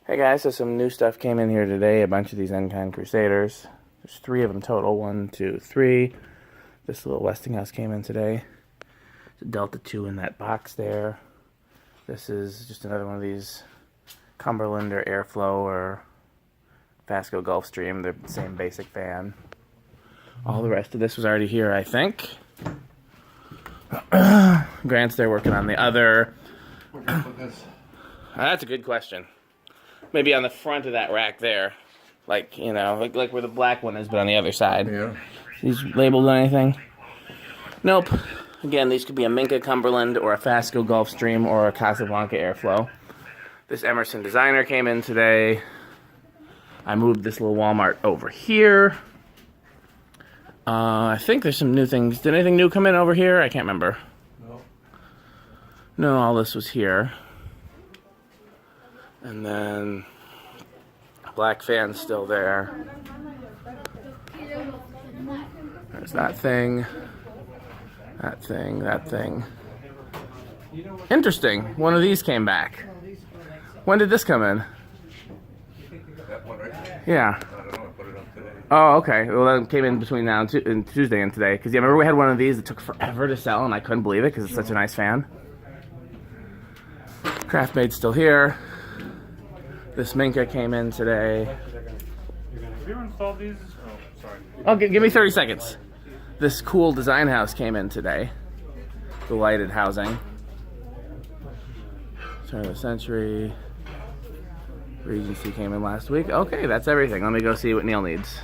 Hey guys, so some new stuff came in here today. A bunch of these N-Kind Crusaders. There's 3 of them total. 1, 2, 3. This little Westinghouse came in today. There's a Delta 2 in that box there. This is just another one of these Cumberland or Airflow or Vasco Gulfstream. They're the same basic fan. All the rest of this was already here, I think. Grant's there working on the other. Where'd you put this? That's a good question. Maybe on the front of that rack there. Like, you know, like where the black one is, but on the other side. Yeah. These labeled or anything? Nope. Again, these could be a Minka Cumberland or a Fasco Gulfstream or a Casablanca Airflow. This Emerson Designer came in today. I moved this little Walmart over here. I think there's some new things. Did anything new come in over here? I can't remember. No. No, all this was here. And then black fan's still there. There's that thing. That thing, that thing. Interesting. One of these came back. When did this come in? That one right there? Yeah. I don't know. I put it up today. Oh, okay. Well, that came in between now and Tuesday and today. Because, yeah, remember we had one of these that took forever to sell, and I couldn't believe it because it's such a nice fan. Craft Made's still here. This Minka came in today. Have you installed these? Oh, sorry. Oh, give me 30 seconds. This cool design house came in today. The lighted housing. Turn of the century. Regency came in last week. Okay, that's everything. Let me go see what Neil needs.